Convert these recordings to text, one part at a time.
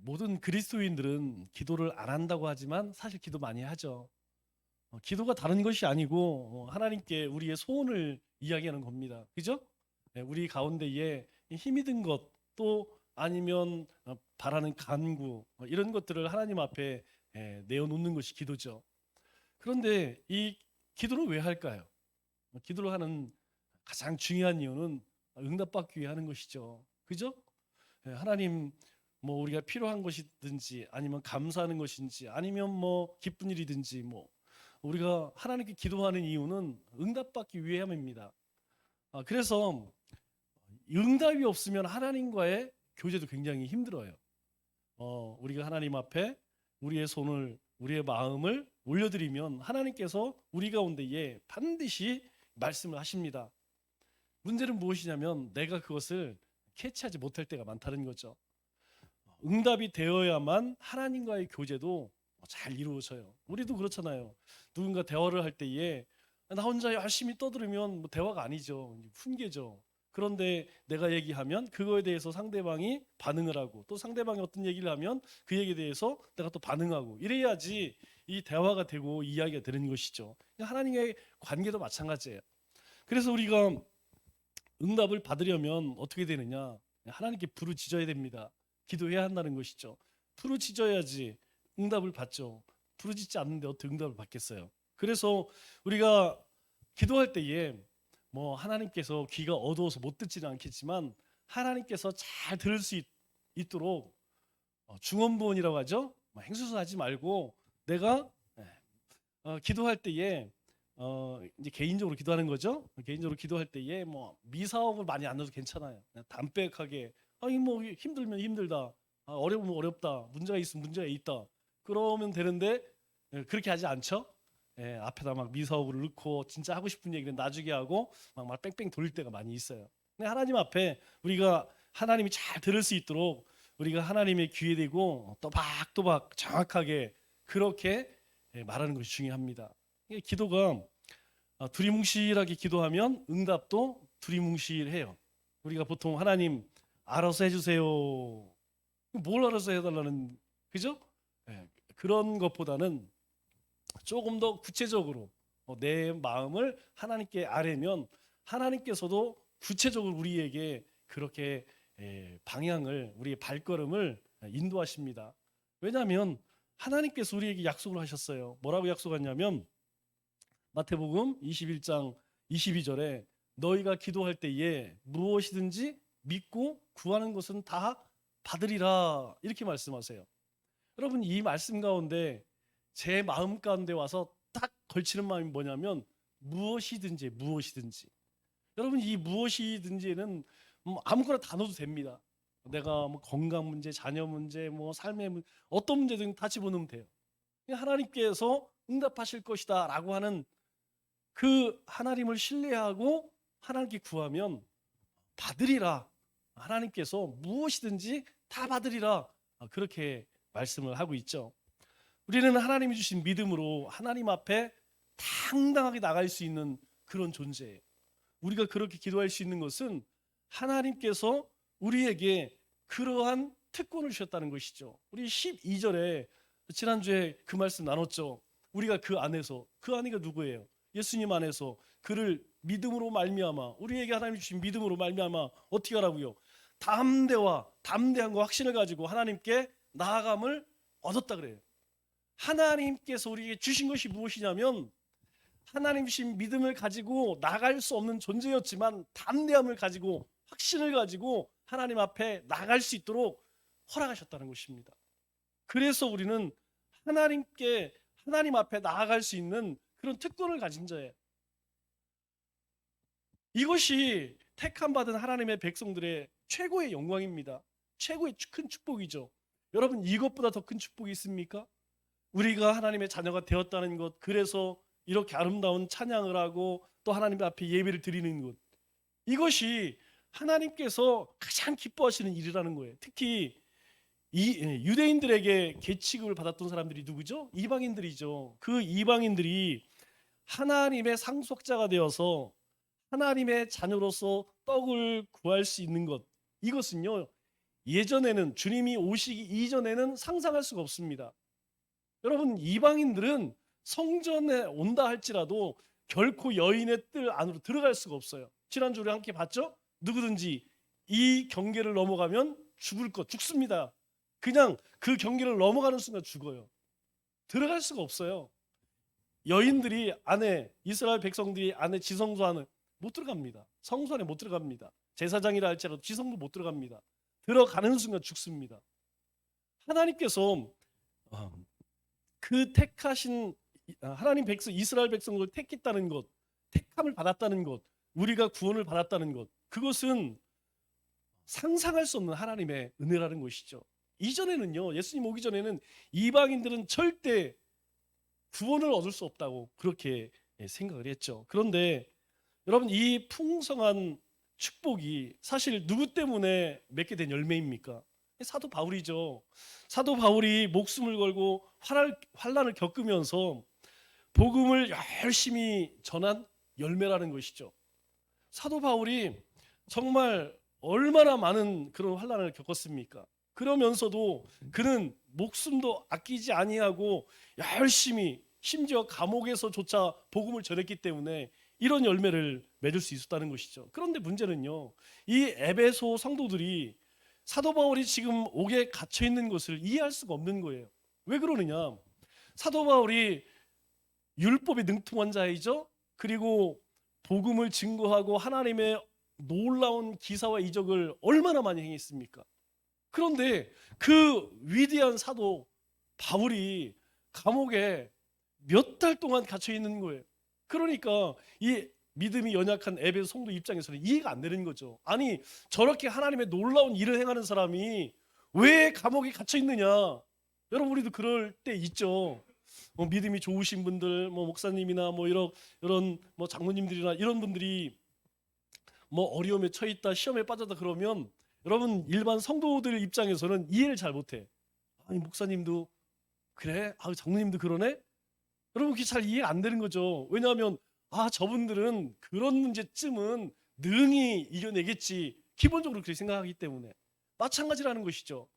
모든 그리스도인들은 기도를 안 한다고 하지만 사실 기도 많이 하죠. 기도가 다른 것이 아니고 하나님께 우리의 소원을 이야기하는 겁니다. 그죠? 우리 가운데에 힘이 든 것, 또 아니면 바라는 간구, 이런 것들을 하나님 앞에 내어놓는 것이 기도죠. 그런데 이 기도를 왜 할까요? 기도를 하는 가장 중요한 이유는 응답받기 위해 하는 것이죠. 그죠? 하나님, 뭐 우리가 필요한 것이든지 아니면 감사하는 것인지 아니면 뭐 기쁜 일이든지, 뭐 우리가 하나님께 기도하는 이유는 응답받기 위함입니다. 그래서 응답이 없으면 하나님과의 교제도 굉장히 힘들어요. 우리가 하나님 앞에 우리의 손을, 우리의 마음을 올려드리면 하나님께서 우리 가운데에 반드시 말씀을 하십니다. 문제는 무엇이냐면 내가 그것을 캐치하지 못할 때가 많다는 거죠. 응답이 되어야만 하나님과의 교제도 잘 이루어져요. 우리도 그렇잖아요. 누군가 대화를 할 때에 나 혼자 열심히 떠들으면 뭐 대화가 아니죠. 훈계죠. 그런데 내가 얘기하면 그거에 대해서 상대방이 반응을 하고, 또 상대방이 어떤 얘기를 하면 그 얘기에 대해서 내가 또 반응하고, 이래야지 이 대화가 되고 이야기가 되는 것이죠. 하나님의 관계도 마찬가지예요. 그래서 우리가 응답을 받으려면 어떻게 되느냐? 하나님께 부르짖어야 됩니다. 기도해야 한다는 것이죠. 부르짖어야지 응답을 받죠. 부르짖지 않는데 어떻게 응답을 받겠어요? 그래서 우리가 기도할 때에 뭐 하나님께서 귀가 어두워서 못 듣지는 않겠지만 하나님께서 잘 들을 수 있도록 중언부언이라고 하죠. 행수소하지 말고 내가 기도할 때에 이제 개인적으로 기도하는 거죠. 개인적으로 기도할 때에 뭐 미사옥을 많이 안 넣어도 괜찮아요. 그냥 담백하게 아니 뭐 힘들면 힘들다, 어려우면 어렵다, 문제가 있으면 문제가 있다, 그러면 되는데 그렇게 하지 않죠. 앞에다 막 미사옥을 넣고 진짜 하고 싶은 얘기는 나중에 하고 막 뺑뺑 돌릴 때가 많이 있어요. 근데 하나님 앞에 우리가 하나님이 잘 들을 수 있도록 우리가 하나님의 귀에 대고 또박또박 정확하게 그렇게 말하는 것이 중요합니다. 기도가 두리뭉실하게 기도하면 응답도 두리뭉실해요. 우리가 보통 하나님 알아서 해주세요. 뭘 알아서 해달라는, 그죠? 그런 것보다는 조금 더 구체적으로 내 마음을 하나님께 아뢰면 하나님께서도 구체적으로 우리에게 그렇게 방향을, 우리의 발걸음을 인도하십니다. 왜냐하면 하나님께서 우리에게 약속을 하셨어요. 뭐라고 약속하냐면 마태복음 21장 22절에 너희가 기도할 때에 무엇이든지 믿고 구하는 것은 다 받으리라, 이렇게 말씀하세요. 여러분, 이 말씀 가운데 제 마음 가운데 와서 딱 걸치는 마음이 뭐냐면 무엇이든지, 무엇이든지. 여러분, 이 무엇이든지는 아무거나 다 넣어도 됩니다. 내가 뭐 건강 문제, 자녀 문제, 뭐 삶의 문제, 어떤 문제든 다 집어넣으면 돼요. 하나님께서 응답하실 것이다 라고 하는 그 하나님을 신뢰하고 하나님께 구하면 받으리라. 하나님께서 무엇이든지 다 받으리라. 그렇게 말씀을 하고 있죠. 우리는 하나님이 주신 믿음으로 하나님 앞에 당당하게 나갈 수 있는 그런 존재예요. 우리가 그렇게 기도할 수 있는 것은 하나님께서 우리에게 그러한 특권을 주셨다는 것이죠. 우리 12절에 지난주에 그 말씀 나눴죠. 우리가 그 안에서, 그 안이가 누구예요? 예수님 안에서 그를 믿음으로 말미암아, 우리에게 하나님 주신 믿음으로 말미암아 어떻게 하라고요? 담대함과 확신을 가지고 하나님께 나아감을 얻었다 그래요. 하나님께서 우리에게 주신 것이 무엇이냐면 하나님 주신 믿음을 가지고 나갈 수 없는 존재였지만 담대함을 가지고 확신을 가지고 하나님 앞에 나갈 수 있도록 허락하셨다는 것입니다. 그래서 우리는 하나님 앞에 나아갈 수 있는 그런 특권을 가진 자예요. 이것이 택함 받은 하나님의 백성들의 최고의 영광입니다. 최고의 큰 축복이죠. 여러분, 이것보다 더 큰 축복이 있습니까? 우리가 하나님의 자녀가 되었다는 것, 그래서 이렇게 아름다운 찬양을 하고 또 하나님 앞에 예배를 드리는 것, 이것이 하나님께서 가장 기뻐하시는 일이라는 거예요. 특히 유대인들에게 계치급을 받았던 사람들이 누구죠? 이방인들이죠. 그 이방인들이 하나님의 상속자가 되어서 하나님의 자녀로서 떡을 구할 수 있는 것, 이것은요 예전에는 주님이 오시기 이전에는 상상할 수가 없습니다. 여러분, 이방인들은 성전에 온다 할지라도 결코 여인의 뜰 안으로 들어갈 수가 없어요. 지난주 우리 함께 봤죠? 누구든지 이 경계를 넘어가면 죽습니다. 그냥 그 경계를 넘어가는 순간 죽어요. 들어갈 수가 없어요. 여인들이 안에, 이스라엘 백성들이 안에 지성소 안에 못 들어갑니다. 성소 안에 못 들어갑니다. 제사장이라 할지라도 지성도 못 들어갑니다. 들어가는 순간 죽습니다. 하나님께서 그 택하신 하나님 백성, 이스라엘 백성을 택했다는 것, 택함을 받았다는 것, 우리가 구원을 받았다는 것, 그것은 상상할 수 없는 하나님의 은혜라는 것이죠. 이전에는요, 예수님 오기 전에는 이방인들은 절대 구원을 얻을 수 없다고 그렇게 생각을 했죠. 그런데 여러분, 이 풍성한 축복이 사실 누구 때문에 맺게 된 열매입니까? 사도 바울이죠. 사도 바울이 목숨을 걸고 환난을 겪으면서 복음을 열심히 전한 열매라는 것이죠. 사도 바울이 정말 얼마나 많은 그런 환난을 겪었습니까? 그러면서도 그는 목숨도 아끼지 아니하고 열심히, 심지어 감옥에서조차 복음을 전했기 때문에 이런 열매를 맺을 수 있었다는 것이죠. 그런데 문제는요, 이 에베소 성도들이 사도 바울이 지금 옥에 갇혀 있는 것을 이해할 수가 없는 거예요. 왜 그러느냐? 사도 바울이 율법에 능통한 자이죠. 그리고 복음을 증거하고 하나님의 놀라운 기사와 이적을 얼마나 많이 행했습니까? 그런데 그 위대한 사도 바울이 감옥에 몇 달 동안 갇혀 있는 거예요. 그러니까 이 믿음이 연약한 에베소 성도 입장에서는 이해가 안 되는 거죠. 아니, 저렇게 하나님의 놀라운 일을 행하는 사람이 왜 감옥에 갇혀 있느냐? 여러분, 우리도 그럴 때 있죠. 믿음이 좋으신 분들, 목사님이나 이런 장로님들이나 이런 분들이 어려움에 처해 있다, 시험에 빠졌다 그러면 여러분, 일반 성도들 입장에서는 이해를 잘 못해. 아니, 목사님도 그래? 아, 장로님도 그러네? 여러분, 그게 잘 이해가 안 되는 거죠. 왜냐하면 저분들은 그런 문제쯤은 능히 이겨내겠지, 기본적으로 그렇게 생각하기 때문에. 마찬가지라는 것이죠.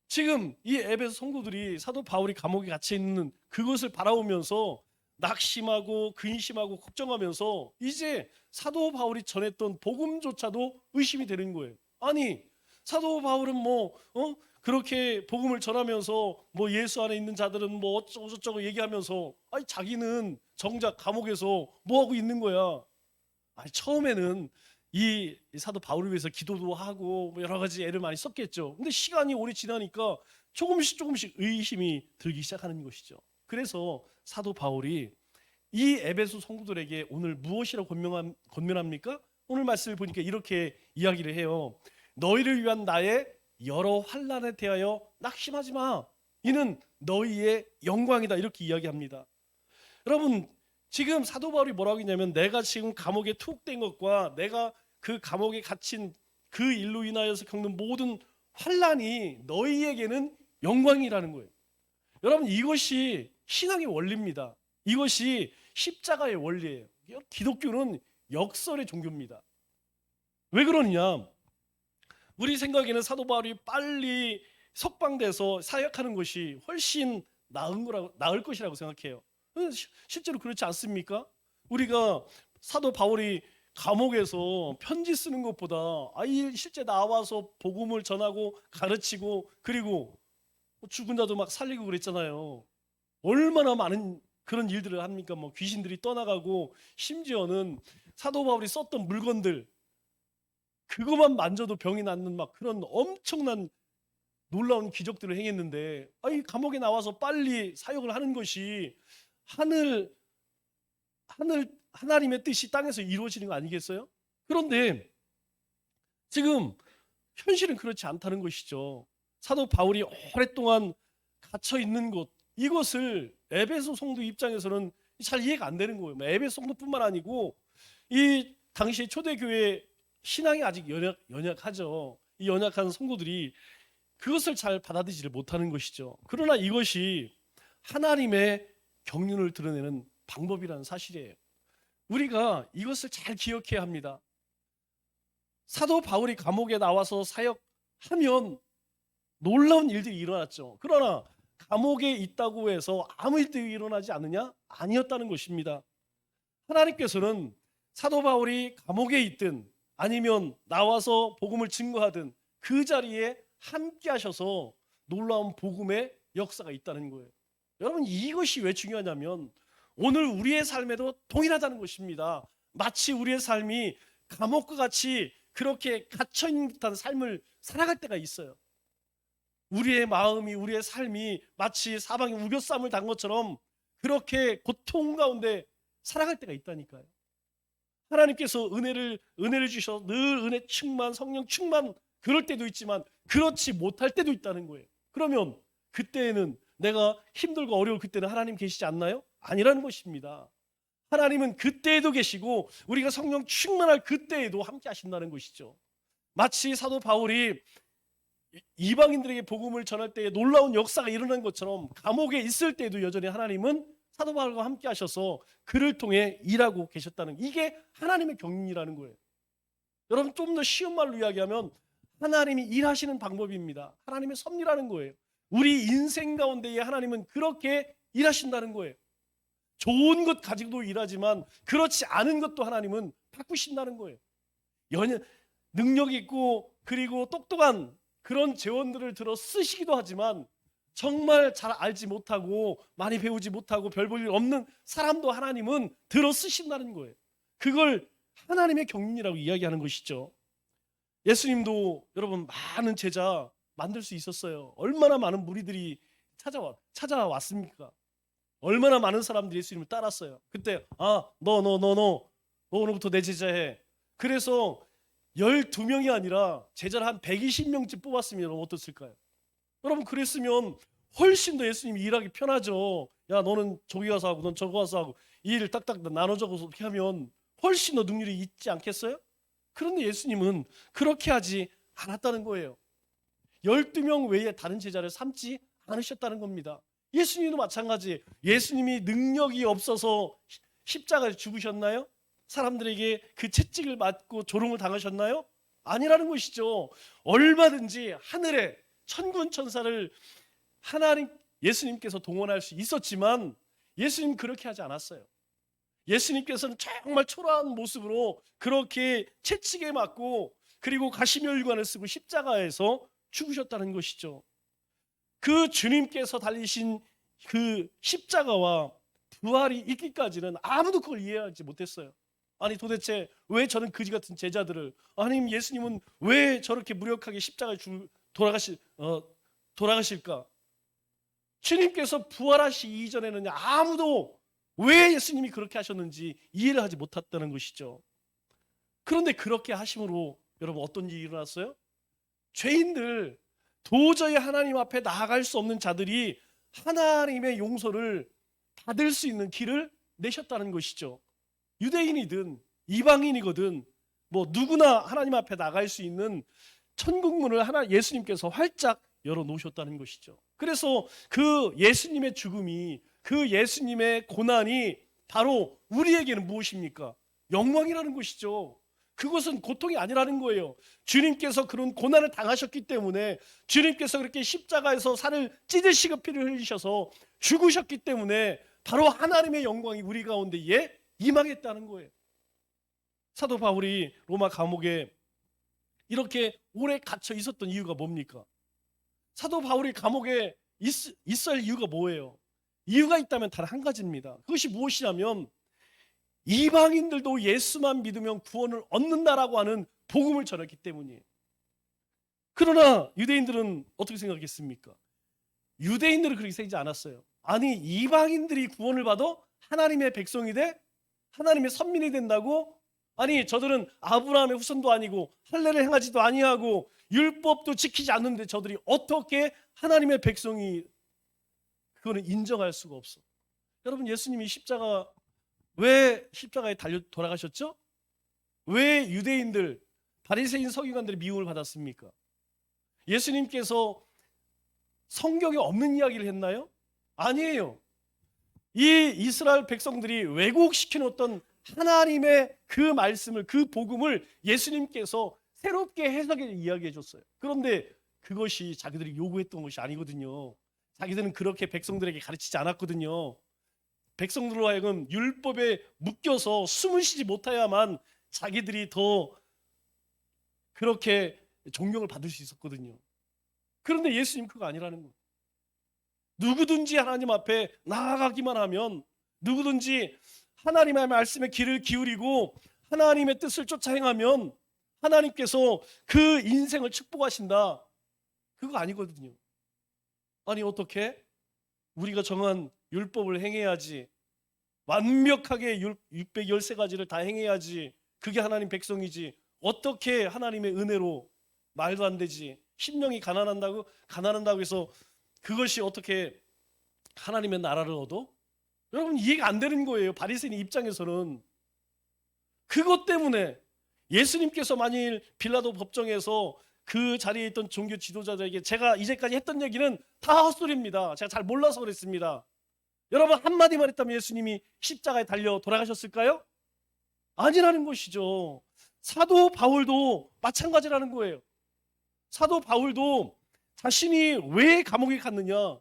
지금 이 에베소 성도들이 사도 바울이 감옥에 갇혀 있는 그것을 바라보면서 낙심하고 근심하고 걱정하면서 이제 사도 바울이 전했던 복음조차도 의심이 되는 거예요. 아니, 사도 바울은 그렇게 복음을 전하면서 예수 안에 있는 자들은 어쩌고저쩌고 얘기하면서, 아니, 자기는 정작 감옥에서 뭐 하고 있는 거야? 아니, 처음에는 이 사도 바울을 위해서 기도도 하고 여러 가지 애를 많이 썼겠죠. 근데 시간이 오래 지나니까 조금씩 의심이 들기 시작하는 것이죠. 그래서 사도 바울이 이 에베소 성도들에게 오늘 무엇이라고 권면합니까? 오늘 말씀을 보니까 이렇게 이야기를 해요. 너희를 위한 나의 여러 환난에 대하여 낙심하지 마. 이는 너희의 영광이다. 이렇게 이야기합니다. 여러분, 지금 사도 바울이 뭐라고 했냐면, 내가 지금 감옥에 투옥된 것과 내가 그 감옥에 갇힌 그 일로 인하여서 겪는 모든 환난이 너희에게는 영광이라는 거예요. 여러분, 이것이 신앙의 원리입니다. 이것이 십자가의 원리예요. 기독교는 역설의 종교입니다. 왜 그러느냐? 우리 생각에는 사도 바울이 빨리 석방돼서 사역하는 것이 훨씬 나을 것이라고 생각해요. 실제로 그렇지 않습니까? 우리가 사도 바울이 감옥에서 편지 쓰는 것보다 실제 나와서 복음을 전하고 가르치고 그리고 죽은 자도 막 살리고 그랬잖아요. 얼마나 많은 그런 일들을 합니까? 귀신들이 떠나가고, 심지어는 사도 바울이 썼던 물건들, 그것만 만져도 병이 낫는 그런 엄청난 놀라운 기적들을 행했는데, 감옥에 나와서 빨리 사역을 하는 것이 하나님의 뜻이 땅에서 이루어지는 거 아니겠어요? 그런데 지금 현실은 그렇지 않다는 것이죠. 사도 바울이 오랫동안 갇혀 있는 곳, 이것을 에베소 성도 입장에서는 잘 이해가 안 되는 거예요. 에베소 성도뿐만 아니고 이 당시 초대교회 신앙이 아직 연약하죠. 이 연약한 성도들이 그것을 잘 받아들이지 못하는 것이죠. 그러나 이것이 하나님의 경륜을 드러내는 방법이라는 사실이에요. 우리가 이것을 잘 기억해야 합니다. 사도 바울이 감옥에 나와서 하면 놀라운 일들이 일어났죠. 그러나 감옥에 있다고 해서 아무 일들이 일어나지 않느냐? 아니었다는 것입니다. 하나님께서는 사도 바울이 감옥에 있든 아니면 나와서 복음을 증거하든 그 자리에 함께 하셔서 놀라운 복음의 역사가 있다는 거예요. 여러분, 이것이 왜 중요하냐면 오늘 우리의 삶에도 동일하다는 것입니다. 마치 우리의 삶이 감옥과 같이 그렇게 갇혀있는 듯한 삶을 살아갈 때가 있어요. 우리의 마음이, 우리의 삶이 마치 사방에 우겨쌈을 단 것처럼 그렇게 고통 가운데 살아갈 때가 있다니까요. 하나님께서 은혜를 주셔서 늘 은혜 충만, 성령 충만, 그럴 때도 있지만 그렇지 못할 때도 있다는 거예요. 그러면 그때에는 내가 힘들고 어려울 그때는 하나님 계시지 않나요? 아니라는 것입니다. 하나님은 그때에도 계시고 우리가 성령 충만할 그때에도 함께 하신다는 것이죠. 마치 사도 바울이 이방인들에게 복음을 전할 때에 놀라운 역사가 일어난 것처럼 감옥에 있을 때에도 여전히 하나님은 사도 바울과 함께 하셔서 그를 통해 일하고 계셨다는, 이게 하나님의 경륜이라는 거예요. 여러분, 좀 더 쉬운 말로 이야기하면 하나님이 일하시는 방법입니다. 하나님의 섭리라는 거예요. 우리 인생 가운데에 하나님은 그렇게 일하신다는 거예요. 좋은 것 가지고도 일하지만 그렇지 않은 것도 하나님은 바꾸신다는 거예요. 능력 있고 그리고 똑똑한 그런 재원들을 들어 쓰시기도 하지만 정말 잘 알지 못하고 많이 배우지 못하고 별 볼 일 없는 사람도 하나님은 들어 쓰신다는 거예요. 그걸 하나님의 경륜이라고 이야기하는 것이죠. 예수님도 여러분 많은 제자 만들 수 있었어요. 얼마나 많은 무리들이 찾아왔습니까? 얼마나 많은 사람들이 예수님을 따랐어요. 그때 너 오늘부터 내 제자해. 그래서 12명이 아니라 제자를 한 120명쯤 뽑았으면 여러분 어떻을까요? 여러분, 그랬으면 훨씬 더 예수님이 일하기 편하죠. 야, 너는 저기 가서 하고 넌 저거 가서 하고 이 일을 딱딱 나눠줘서 어떻게 하면 훨씬 더 능률이 있지 않겠어요? 그런데 예수님은 그렇게 하지 않았다는 거예요. 12명 외에 다른 제자를 삼지 않으셨다는 겁니다. 예수님도 마찬가지. 예수님이 능력이 없어서 십자가에 죽으셨나요? 사람들에게 그 채찍을 맞고 조롱을 당하셨나요? 아니라는 것이죠. 얼마든지 하늘에 천군 천사를 예수님께서 동원할 수 있었지만 예수님 그렇게 하지 않았어요. 예수님께서는 정말 초라한 모습으로 그렇게 채찍에 맞고 그리고 가시면류관을 쓰고 십자가에서 죽으셨다는 것이죠. 그 주님께서 달리신 그 십자가와 부활이 있기까지는 아무도 그걸 이해하지 못했어요. 아니, 도대체 왜 저는 그지 같은 제자들을, 아니 예수님은 왜 저렇게 무력하게 십자가에 돌아가실까? 주님께서 부활하시기 이전에는 아무도 왜 예수님이 그렇게 하셨는지 이해를 하지 못했다는 것이죠. 그런데 그렇게 하심으로 여러분 어떤 일이 일어났어요? 죄인들, 도저히 하나님 앞에 나아갈 수 없는 자들이 하나님의 용서를 받을 수 있는 길을 내셨다는 것이죠. 유대인이든 이방인이거든 뭐 누구나 하나님 앞에 나갈 수 있는 천국문을 예수님께서 활짝 열어놓으셨다는 것이죠. 그래서 그 예수님의 죽음이, 그 예수님의 고난이 바로 우리에게는 무엇입니까? 영광이라는 것이죠. 그것은 고통이 아니라는 거예요. 주님께서 그런 고난을 당하셨기 때문에, 주님께서 그렇게 십자가에서 살을 찢으시고 피를 흘리셔서 죽으셨기 때문에 바로 하나님의 영광이 우리 가운데에 임하겠다는 거예요. 사도 바울이 로마 감옥에 이렇게 오래 갇혀 있었던 이유가 뭡니까? 사도 바울이 감옥에 있을 이유가 뭐예요? 이유가 있다면 단 한 가지입니다. 그것이 무엇이냐면 이방인들도 예수만 믿으면 구원을 얻는다라고 하는 복음을 전했기 때문이에요. 그러나 유대인들은 어떻게 생각했습니까? 유대인들은 그렇게 생각하지 않았어요. 아니, 이방인들이 구원을 받아 하나님의 백성이 돼? 하나님의 선민이 된다고? 아니, 저들은 아브라함의 후손도 아니고 할례를 행하지도 아니하고 율법도 지키지 않는데 저들이 어떻게 하나님의 백성이, 그거는 인정할 수가 없어. 여러분, 예수님이 왜 십자가에 돌아가셨죠? 왜 유대인들, 바리새인 서기관들의 미움을 받았습니까? 예수님께서 성경에 없는 이야기를 했나요? 아니에요. 이 이스라엘 백성들이 왜곡시켜 놓았던 하나님의 그 말씀을, 그 복음을 예수님께서 새롭게 해석해 이야기해 줬어요. 그런데 그것이 자기들이 요구했던 것이 아니거든요. 자기들은 그렇게 백성들에게 가르치지 않았거든요. 백성들로 하여금 율법에 묶여서 숨을 쉬지 못해야만 자기들이 더 그렇게 존경을 받을 수 있었거든요. 그런데 예수님 그거 아니라는 거예요. 누구든지 하나님 앞에 나아가기만 하면, 누구든지 하나님의 말씀에 귀를 기울이고 하나님의 뜻을 쫓아 행하면 하나님께서 그 인생을 축복하신다. 그거 아니거든요. 아니 어떻게? 우리가 정한 율법을 행해야지, 완벽하게 613가지를 다 행해야지 그게 하나님 백성이지, 어떻게 하나님의 은혜로, 말도 안 되지. 심령이 가난한다고 해서 그것이 어떻게 하나님의 나라를 얻어? 여러분 이해가 안 되는 거예요. 바리새인 입장에서는. 그것 때문에 예수님께서 만일 빌라도 법정에서 그 자리에 있던 종교 지도자들에게 제가 이제까지 했던 얘기는 다 헛소리입니다, 제가 잘 몰라서 그랬습니다, 여러분 한마디만 했다면 예수님이 십자가에 달려 돌아가셨을까요? 아니라는 것이죠. 사도 바울도 마찬가지라는 거예요. 사도 바울도 자신이 왜 감옥에 갔느냐,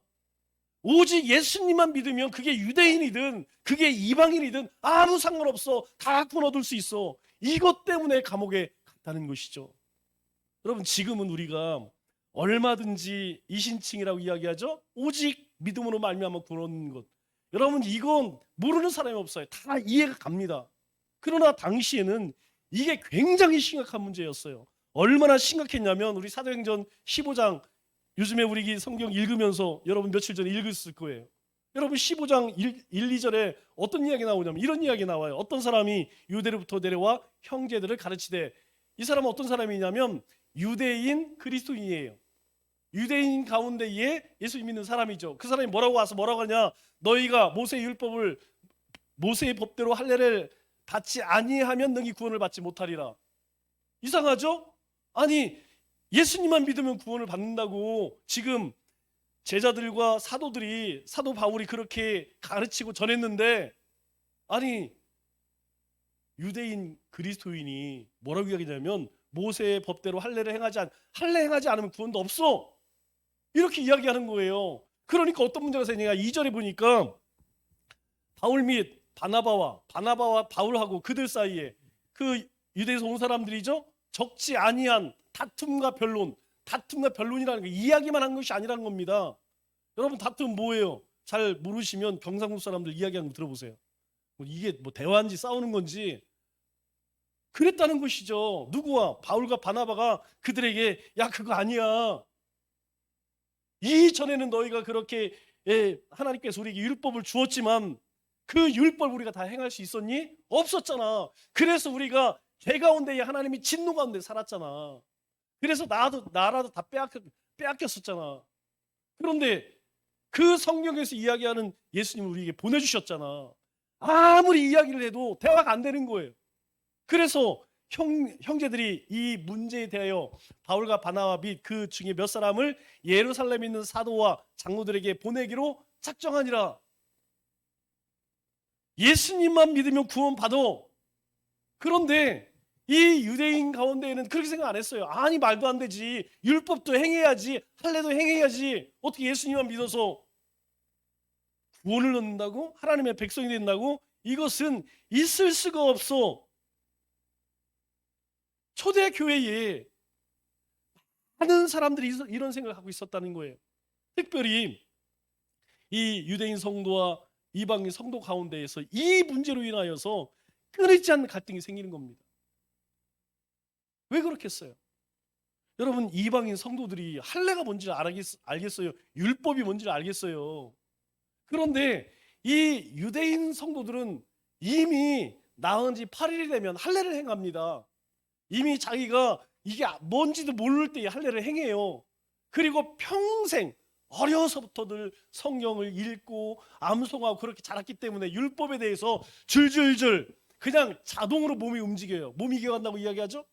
오직 예수님만 믿으면 그게 유대인이든 그게 이방인이든 아무 상관없어, 다 구원 얻을 수 있어, 이것 때문에 감옥에 갔다는 것이죠. 여러분 지금은 우리가 얼마든지 이신칭이라고 이야기하죠. 오직 믿음으로 말미암아 구원 얻는 것. 여러분 이건 모르는 사람이 없어요. 다 이해가 갑니다. 그러나 당시에는 이게 굉장히 심각한 문제였어요. 얼마나 심각했냐면 우리 사도행전 15장, 요즘에 우리 성경 읽으면서 여러분 며칠 전에 읽었을 거예요. 여러분 15장 1, 2절에 어떤 이야기 나오냐면 이런 이야기 나와요. 어떤 사람이 유대로부터 내려와 형제들을 가르치되, 이 사람은 어떤 사람이냐면 유대인 그리스도인이에요. 유대인 가운데에 예수 믿는 사람이죠. 그 사람이 뭐라고 와서 뭐라고 하냐, 너희가 모세의 법대로 할례를 받지 아니하면 너희 구원을 받지 못하리라. 이상하죠? 아니 예수님만 믿으면 구원을 받는다고 지금 제자들과 사도 바울이 그렇게 가르치고 전했는데, 아니 유대인 그리스도인이 뭐라고 이야기하냐면 모세의 법대로 할례 행하지 않으면 구원도 없어, 이렇게 이야기하는 거예요. 그러니까 어떤 문제가 생기냐, 2절에 보니까 바울 및 바나바와 바울하고 그들 사이에, 그 유대에서 온 사람들이죠, 적지 아니한 다툼과 변론이라는 거, 이야기만 한 것이 아니라는 겁니다. 여러분 다툼 뭐예요? 잘 모르시면 경상도 사람들 이야기하는 거 들어보세요. 이게 뭐 대화인지 싸우는 건지 그랬다는 것이죠. 누구와? 바울과 바나바가 그들에게 야 그거 아니야, 이전에는 너희가 그렇게 하나님께서 우리에게 율법을 주었지만 그 율법 우리가 다 행할 수 있었니? 없었잖아. 그래서 우리가 죄 가운데 하나님이 진노 가운데 살았잖아. 그래서 나라도 다 빼앗겼었잖아. 그런데 그 성경에서 이야기하는 예수님을 우리에게 보내주셨잖아. 아무리 이야기를 해도 대화가 안 되는 거예요. 그래서 형제들이 이 문제에 대하여 바울과 바나바 및 그 중에 몇 사람을 예루살렘에 있는 사도와 장로들에게 보내기로 작정하니라. 예수님만 믿으면 구원받아. 그런데 이 유대인 가운데에는 그렇게 생각 안 했어요. 아니 말도 안 되지, 율법도 행해야지, 할례도 행해야지, 어떻게 예수님만 믿어서 구원을 얻는다고? 하나님의 백성이 된다고? 이것은 있을 수가 없어. 초대교회에 많은 사람들이 이런 생각을 하고 있었다는 거예요. 특별히 이 유대인 성도와 이방인 성도 가운데에서 이 문제로 인하여서 끊이지 않는 갈등이 생기는 겁니다. 왜 그렇겠어요? 여러분 이방인 성도들이 할례가 뭔지를 알겠어요? 율법이 뭔지를 알겠어요? 그런데 이 유대인 성도들은 이미 나은 지 8일이 되면 할례를 행합니다. 이미 자기가 이게 뭔지도 모를 때 할례를 행해요. 그리고 평생 어려서부터 늘 성경을 읽고 암송하고 그렇게 자랐기 때문에 율법에 대해서 줄줄줄 그냥 자동으로 몸이 움직여요. 몸이 기억한다고 이야기하죠?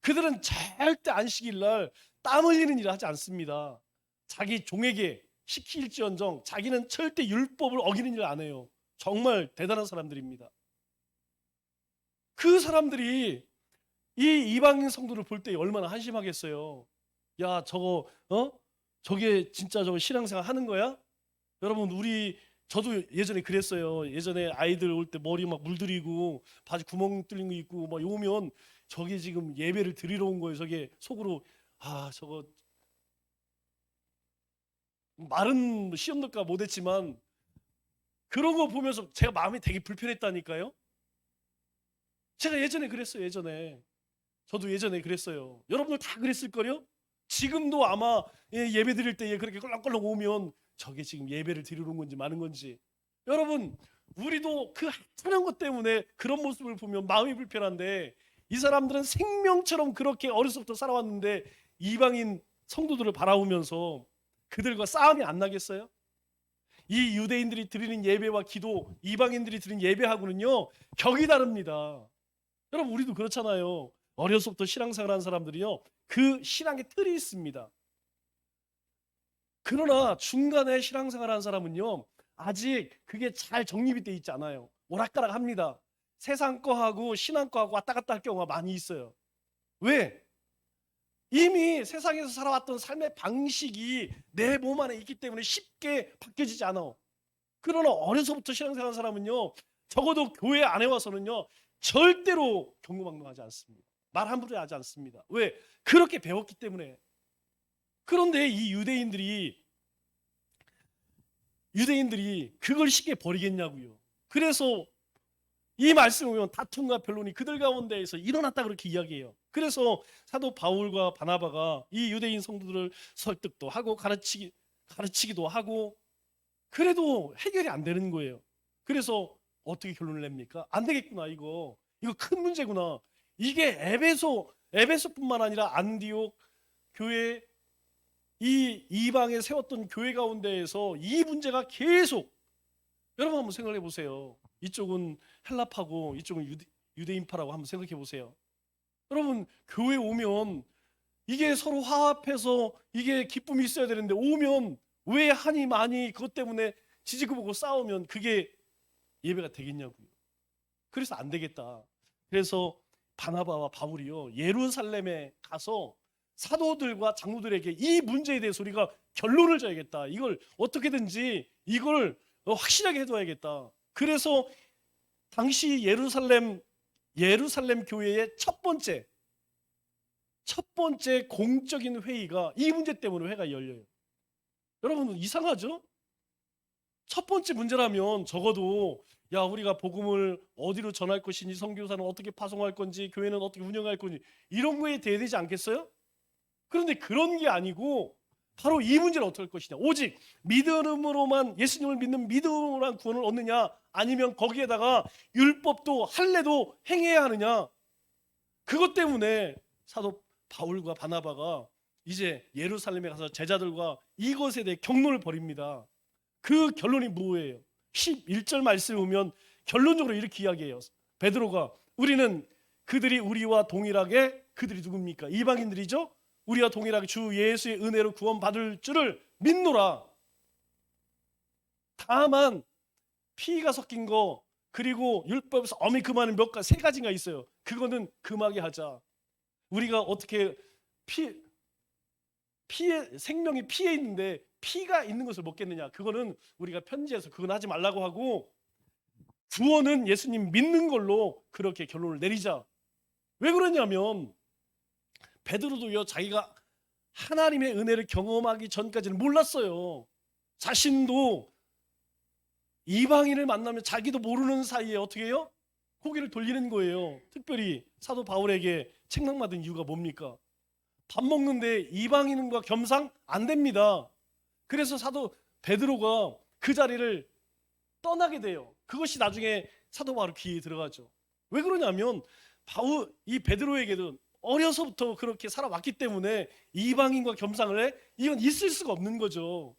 그들은 절대 안식일 날 땀 흘리는 일을 하지 않습니다. 자기 종에게 시킬지언정 자기는 절대 율법을 어기는 일을 안 해요. 정말 대단한 사람들입니다. 그 사람들이 이 이방인 성도를 볼 때 얼마나 한심하겠어요. 야, 저거 저게 진짜 저거 신앙생활 하는 거야? 여러분, 저도 예전에 그랬어요. 예전에 아이들 올 때 머리 막 물들이고 바지 구멍 뚫린 거 있고 막 오면 저게 지금 예배를 드리러 온 거예요. 저게 속으로 저거 말은 시험 넣을까 못했지만 그런 거 보면서 제가 마음이 되게 불편했다니까요. 제가 예전에 그랬어요. 저도 예전에 그랬어요. 여러분들 다 그랬을걸요? 지금도 아마 예배 드릴 때 그렇게 껄렁껄렁 오면 저게 지금 예배를 드리러 온 건지 마는 건지. 여러분, 우리도 그 하찮은 것 때문에 그런 모습을 보면 마음이 불편한데, 이 사람들은 생명처럼 그렇게 어려서부터 살아왔는데 이방인 성도들을 바라보면서 그들과 싸움이 안 나겠어요? 이 유대인들이 드리는 예배와 기도, 이방인들이 드리는 예배하고는요 격이 다릅니다. 여러분, 우리도 그렇잖아요. 어려서부터 신앙생활 하는 사람들이요 그 신앙의 틀이 있습니다. 그러나 중간에 신앙생활 하는 사람은요 아직 그게 잘 정립이 돼 있지 않아요. 오락가락 합니다. 세상 거하고 신앙 거하고 왔다 갔다 할 경우가 많이 있어요. 왜? 이미 세상에서 살아왔던 삶의 방식이 내 몸 안에 있기 때문에 쉽게 바뀌어지지 않아. 그러나 어려서부터 신앙생활 하는 사람은요 적어도 교회 안에 와서는요 절대로 경고망동하지 않습니다. 말 함부로 하지 않습니다. 왜? 그렇게 배웠기 때문에. 그런데 이 유대인들이 그걸 쉽게 버리겠냐고요. 그래서 이 말씀을 보면 다툼과 변론이 그들 가운데에서 일어났다 그렇게 이야기해요. 그래서 사도 바울과 바나바가 이 유대인 성도들을 설득도 하고 가르치기도 하고 그래도 해결이 안 되는 거예요. 그래서 어떻게 결론을 냅니까? 안 되겠구나, 이거 큰 문제구나. 이게 에베소뿐만 아니라 안디옥 교회, 이 이방에 세웠던 교회 가운데에서 이 문제가 계속. 여러분 한번 생각해 보세요. 이쪽은 헬라파고 이쪽은 유대인파라고 한번 생각해 보세요. 여러분, 교회 오면 이게 서로 화합해서 이게 기쁨이 있어야 되는데 오면 왜 한이 많이 그것 때문에 지지고 보고 싸우면 그게 예배가 되겠냐고요. 그래서 안 되겠다. 그래서 바나바와 바울이요 예루살렘에 가서 사도들과 장로들에게 이 문제에 대해서 우리가 결론을 줘야겠다. 이걸 어떻게든지 이걸 확실하게 해둬야겠다. 그래서 당시 예루살렘 교회의 첫 번째 공적인 회의가 이 문제 때문에 회가 열려요. 여러분, 이상하죠? 첫 번째 문제라면 적어도 우리가 복음을 어디로 전할 것인지, 선교사는 어떻게 파송할 건지, 교회는 어떻게 운영할 건지 이런 거에 대해야 되지 않겠어요? 그런데 그런 게 아니고 바로 이 문제를 어떻게 할 것이냐. 오직 믿음으로만, 예수님을 믿는 믿음으로만 구원을 얻느냐, 아니면 거기에다가 율법도 할례도 행해야 하느냐. 그것 때문에 사도 바울과 바나바가 이제 예루살렘에 가서 제자들과 이것에 대해 경론을 벌입니다. 그 결론이 뭐예요? 11절 말씀을 보면 결론적으로 이렇게 이야기해요. 베드로가 우리는 그들이 우리와 동일하게, 그들이 누굽니까? 이방인들이죠. 우리와 동일하게 주 예수의 은혜로 구원받을 줄을 믿노라. 다만 피가 섞인 거, 그리고 율법에서 어미 금하는 세 가지가 있어요. 그거는 금하게 하자. 우리가 어떻게 생명이 피에 있는데 피가 있는 것을 먹겠느냐. 그거는 우리가 편지해서 그건 하지 말라고 하고, 구원은 예수님 믿는 걸로 그렇게 결론을 내리자. 왜 그러냐면 베드로도요 자기가 하나님의 은혜를 경험하기 전까지는 몰랐어요. 자신도 이방인을 만나면 자기도 모르는 사이에 어떻게 해요? 고개를 돌리는 거예요. 특별히 사도 바울에게 책망받은 이유가 뭡니까? 밥 먹는데 이방인과 겸상 안 됩니다. 그래서 사도 베드로가 그 자리를 떠나게 돼요. 그것이 나중에 사도 바울 귀에 들어가죠. 왜 그러냐면 이 베드로에게도 어려서부터 그렇게 살아왔기 때문에 이방인과 겸상을 해? 이건 있을 수가 없는 거죠.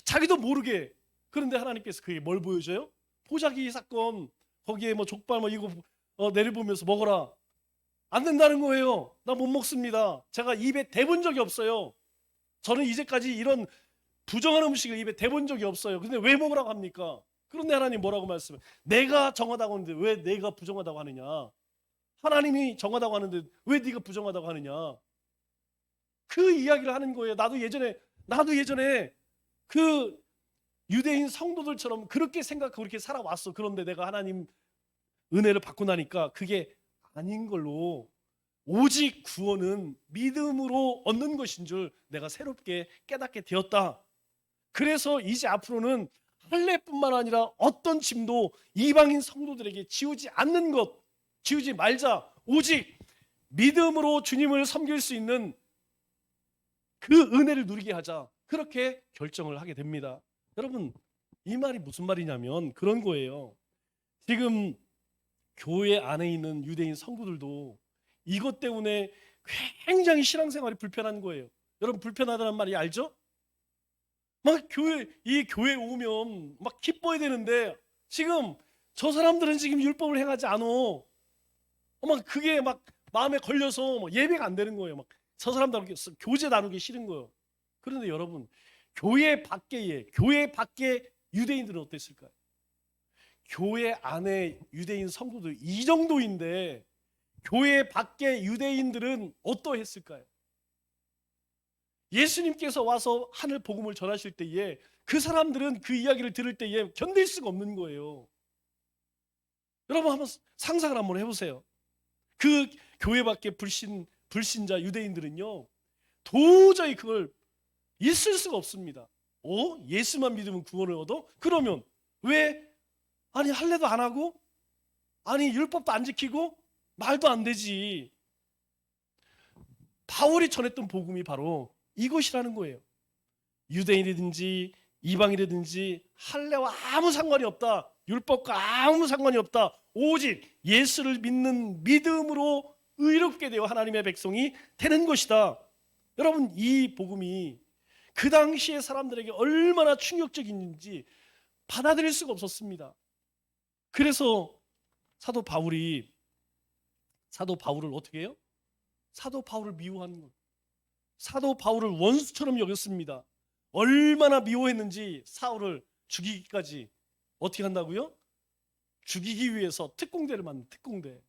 자기도 모르게. 그런데 하나님께서 그게 뭘 보여줘요? 보자기 사건, 거기에 족발 이거 내려보면서 먹어라. 안 된다는 거예요. 나 못 먹습니다. 제가 입에 대본 적이 없어요. 저는 이제까지 이런 부정한 음식을 입에 대본 적이 없어요. 근데 왜 먹으라고 합니까? 그런데 하나님 뭐라고 말씀해? 내가 정하다고 하는데 왜 내가 부정하다고 하느냐? 하나님이 정하다고 하는데 왜 네가 부정하다고 하느냐? 그 이야기를 하는 거예요. 나도 예전에 그 유대인 성도들처럼 그렇게 생각하고 그렇게 살아왔어. 그런데 내가 하나님 은혜를 받고 나니까 그게 아닌 걸로, 오직 구원은 믿음으로 얻는 것인 줄 내가 새롭게 깨닫게 되었다. 그래서 이제 앞으로는 할례뿐만 아니라 어떤 짐도 이방인 성도들에게 지우지 말자. 오직 믿음으로 주님을 섬길 수 있는 그 은혜를 누리게 하자. 그렇게 결정을 하게 됩니다. 여러분, 이 말이 무슨 말이냐면 그런 거예요. 지금 교회 안에 있는 유대인 성도들도 이것 때문에 굉장히 신앙생활이 불편한 거예요. 여러분, 불편하다는 말이 알죠? 막 이 교회 오면 막 기뻐야 되는데 지금 저 사람들은 지금 율법을 행하지 않아. 막 그게 막 마음에 걸려서 막 예배가 안 되는 거예요. 막 저 사람들하고 교제 나누기 싫은 거예요. 그런데 여러분, 교회 밖에 유대인들은 어땠을까요? 교회 안에 유대인 성도들 이 정도인데 교회 밖에 유대인들은 어떠했을까요? 예수님께서 와서 하늘 복음을 전하실 때에 그 사람들은 그 이야기를 들을 때에 견딜 수가 없는 거예요. 여러분, 한번 상상을 한번 해보세요. 그 교회 밖에 불신자 유대인들은요, 도저히 그걸 있을 수가 없습니다. 예수만 믿으면 구원을 얻어? 그러면 왜 할례도 안 하고 율법도 안 지키고 말도 안 되지. 바울이 전했던 복음이 바로 이것이라는 거예요. 유대인이든지 이방인이든지 할례와 아무 상관이 없다. 율법과 아무 상관이 없다. 오직 예수를 믿는 믿음으로 의롭게 되어 하나님의 백성이 되는 것이다. 여러분, 이 복음이 그 당시의 사람들에게 얼마나 충격적인지 받아들일 수가 없었습니다. 그래서 사도 바울을 어떻게 해요? 사도 바울을 미워하는 거예요. 사도 바울을 원수처럼 여겼습니다. 얼마나 미워했는지 사울을 죽이기까지 어떻게 한다고요? 죽이기 위해서 특공대를 만든 특공대.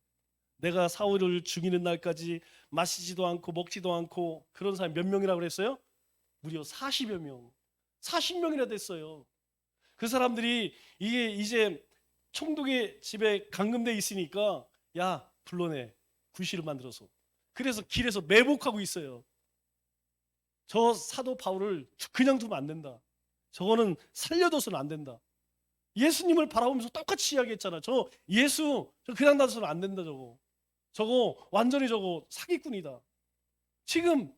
내가 사울을 죽이는 날까지 마시지도 않고 먹지도 않고, 그런 사람이 몇 명이라고 그랬어요? 무려 40여 명. 40명이나 됐어요. 그 사람들이 이게 이제 총독의 집에 감금돼 있으니까 야, 불러내. 구실을 만들어서. 그래서 길에서 매복하고 있어요. 저 사도 바울을 그냥 두면 안 된다. 저거는 살려둬서는 안 된다. 예수님을 바라보면서 똑같이 이야기했잖아. 저 그냥 놔둬서는 안 된다. 저거 완전히 사기꾼이다. 지금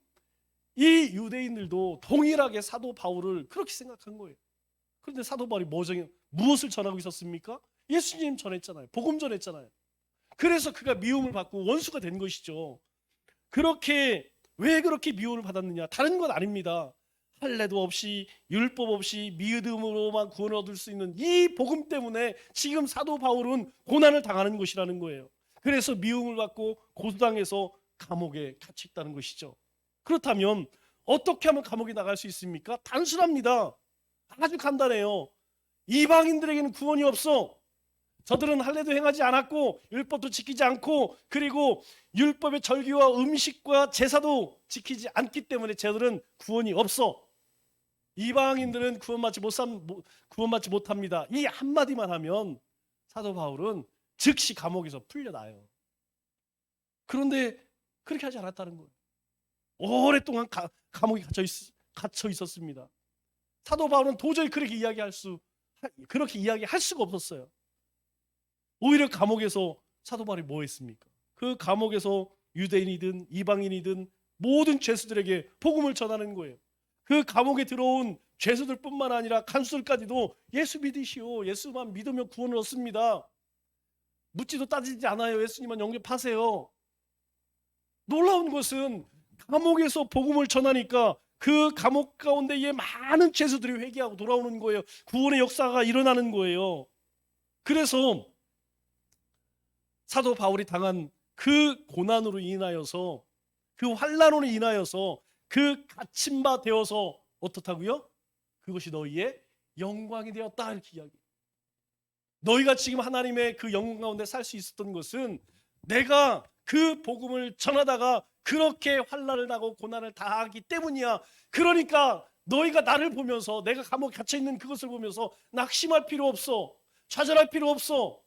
이 유대인들도 동일하게 사도 바울을 그렇게 생각한 거예요. 그런데 사도 바울이 무엇을 전하고 있었습니까? 예수님 전했잖아요. 복음 전했잖아요. 그래서 그가 미움을 받고 원수가 된 것이죠. 왜 그렇게 미움을 받았느냐? 다른 건 아닙니다. 할례도 없이 율법 없이 믿음으로만 구원을 얻을 수 있는 이 복음 때문에 지금 사도 바울은 고난을 당하는 것이라는 거예요. 그래서 미움을 받고 고소당해서 감옥에 갇혀 있다는 것이죠. 그렇다면 어떻게 하면 감옥에 나갈 수 있습니까? 단순합니다. 아주 간단해요. 이방인들에게는 구원이 없어. 저들은 할례도 행하지 않았고 율법도 지키지 않고, 그리고 율법의 절기와 음식과 제사도 지키지 않기 때문에 저들은 구원이 없어. 이방인들은 구원받지 못합니다. 이 한마디만 하면 사도 바울은 즉시 감옥에서 풀려나요. 그런데 그렇게 하지 않았다는 거예요. 오랫동안 감옥에 갇혀 있었습니다. 사도 바울은 도저히 그렇게 이야기할 수가 없었어요. 오히려 감옥에서 사도 바울이 뭐 했습니까? 그 감옥에서 유대인이든 이방인이든 모든 죄수들에게 복음을 전하는 거예요. 그 감옥에 들어온 죄수들뿐만 아니라 간수들까지도 예수 믿으시오. 예수만 믿으면 구원을 얻습니다. 묻지도 따지지 않아요. 예수님만 영접하세요. 놀라운 것은 감옥에서 복음을 전하니까 그 감옥 가운데에 많은 죄수들이 회개하고 돌아오는 거예요. 구원의 역사가 일어나는 거예요. 그래서 사도 바울이 당한 그 고난으로 인하여서, 그 환난으로 인하여서 그 갇힌 바 되어서 어떻다고요? 그것이 너희의 영광이 되었다, 이렇게 이야기해요. 너희가 지금 하나님의 그 영광 가운데 살 수 있었던 것은 내가 그 복음을 전하다가 그렇게 환난을 당하고 고난을 당하기 때문이야. 그러니까 너희가 나를 보면서, 내가 감옥에 갇혀 있는 그것을 보면서 낙심할 필요 없어. 좌절할 필요 없어.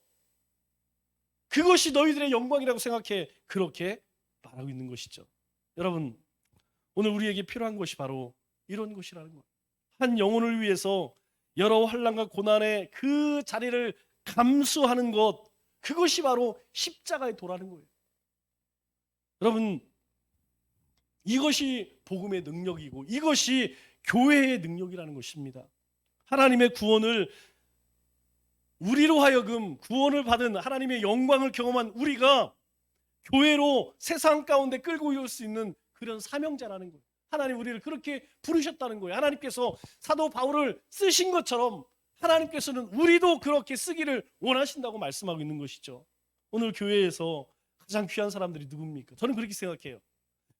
그것이 너희들의 영광이라고 생각해. 그렇게 말하고 있는 것이죠. 여러분, 오늘 우리에게 필요한 것이 바로 이런 것이라는 거예요. 한 영혼을 위해서 여러 환난과 고난의 그 자리를 감수하는 것, 그것이 바로 십자가의 도라는 거예요. 여러분, 이것이 복음의 능력이고 이것이 교회의 능력이라는 것입니다. 하나님의 구원을, 우리로 하여금 구원을 받은 하나님의 영광을 경험한 우리가 교회로 세상 가운데 끌고 올 수 있는 그런 사명자라는 거예요. 하나님 우리를 그렇게 부르셨다는 거예요. 하나님께서 사도 바울을 쓰신 것처럼 하나님께서는 우리도 그렇게 쓰기를 원하신다고 말씀하고 있는 것이죠. 오늘 교회에서 가장 귀한 사람들이 누굽니까? 저는 그렇게 생각해요.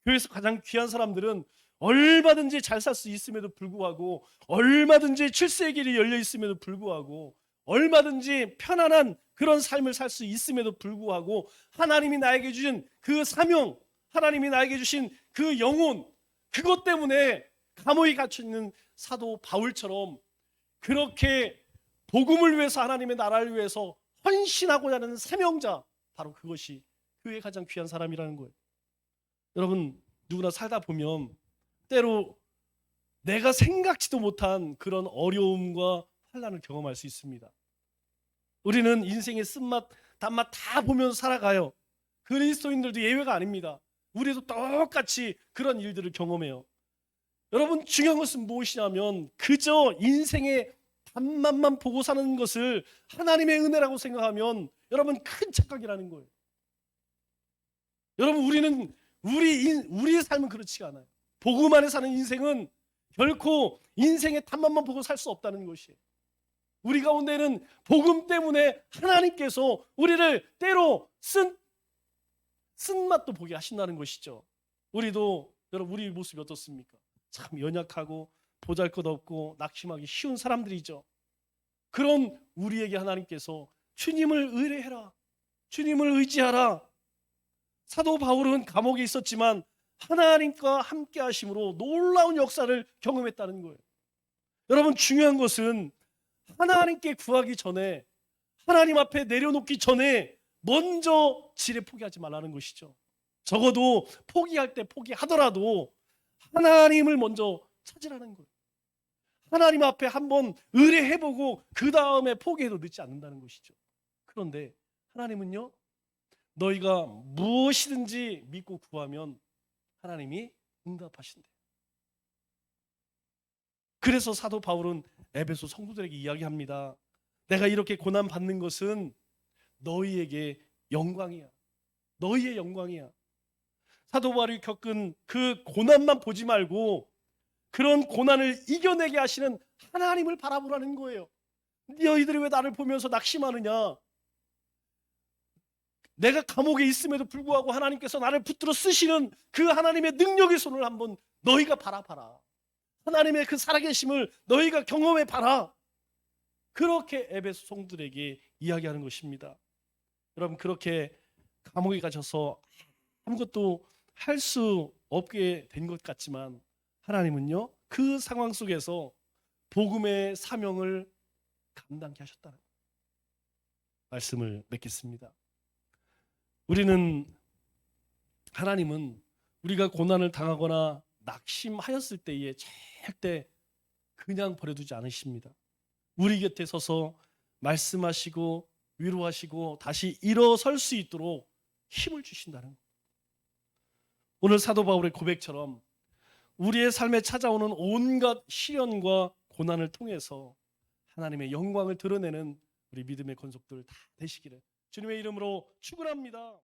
교회에서 가장 귀한 사람들은 얼마든지 잘 살 수 있음에도 불구하고, 얼마든지 출세의 길이 열려 있음에도 불구하고, 얼마든지 편안한 그런 삶을 살 수 있음에도 불구하고, 하나님이 나에게 주신 그 사명, 하나님이 나에게 주신 그 영혼, 그것 때문에 감옥에 갇혀 있는 사도 바울처럼 그렇게 복음을 위해서, 하나님의 나라를 위해서 헌신하고자 하는 사명자, 바로 그것이 교회의 가장 귀한 사람이라는 거예요. 여러분, 누구나 살다 보면 때로 내가 생각지도 못한 그런 어려움과 환난을 경험할 수 있습니다. 우리는 인생의 쓴맛, 단맛 다 보면서 살아가요. 그리스도인들도 예외가 아닙니다. 우리도 똑같이 그런 일들을 경험해요. 여러분, 중요한 것은 무엇이냐면 그저 인생의 단맛만 보고 사는 것을 하나님의 은혜라고 생각하면 여러분 큰 착각이라는 거예요. 여러분, 우리의 삶은 그렇지가 않아요. 복음 안에 사는 인생은 결코 인생의 단맛만 보고 살 수 없다는 것이에요. 우리 가운데는 복음 때문에 하나님께서 우리를 때로 쓴맛도 보게 하신다는 것이죠. 우리도, 여러분, 우리 모습이 어떻습니까? 참 연약하고 보잘것없고 낙심하기 쉬운 사람들이죠. 그런 우리에게 하나님께서 주님을 의뢰해라, 주님을 의지하라. 사도 바울은 감옥에 있었지만 하나님과 함께 하심으로 놀라운 역사를 경험했다는 거예요. 여러분, 중요한 것은 하나님께 구하기 전에, 하나님 앞에 내려놓기 전에 먼저 지레 포기하지 말라는 것이죠. 적어도 포기할 때 포기하더라도 하나님을 먼저 찾으라는 거예요. 하나님 앞에 한번 의뢰해보고 그 다음에 포기해도 늦지 않는다는 것이죠. 그런데 하나님은요, 너희가 무엇이든지 믿고 구하면 하나님이 응답하신대요. 그래서 사도 바울은 에베소 성도들에게 이야기합니다. 내가 이렇게 고난 받는 것은 너희에게 영광이야. 너희의 영광이야. 사도 바울이 겪은 그 고난만 보지 말고 그런 고난을 이겨내게 하시는 하나님을 바라보라는 거예요. 너희들이 왜 나를 보면서 낙심하느냐? 내가 감옥에 있음에도 불구하고 하나님께서 나를 붙들어 쓰시는 그 하나님의 능력의 손을 한번 너희가 바라봐라. 하나님의 그 살아계심을 너희가 경험해 봐라. 그렇게 에베소 성도들에게 이야기하는 것입니다. 여러분, 그렇게 감옥에 갇혀서 아무것도 할 수 없게 된 것 같지만 하나님은요, 그 상황 속에서 복음의 사명을 감당케 하셨다는 말씀을 맺겠습니다. 하나님은 우리가 고난을 당하거나 낙심하였을 때에 절대 그냥 버려두지 않으십니다. 우리 곁에 서서 말씀하시고 위로하시고 다시 일어설 수 있도록 힘을 주신다는 거예요. 오늘 사도 바울의 고백처럼 우리의 삶에 찾아오는 온갖 시련과 고난을 통해서 하나님의 영광을 드러내는 우리 믿음의 권속들 다 되시기를 주님의 이름으로 축원합니다.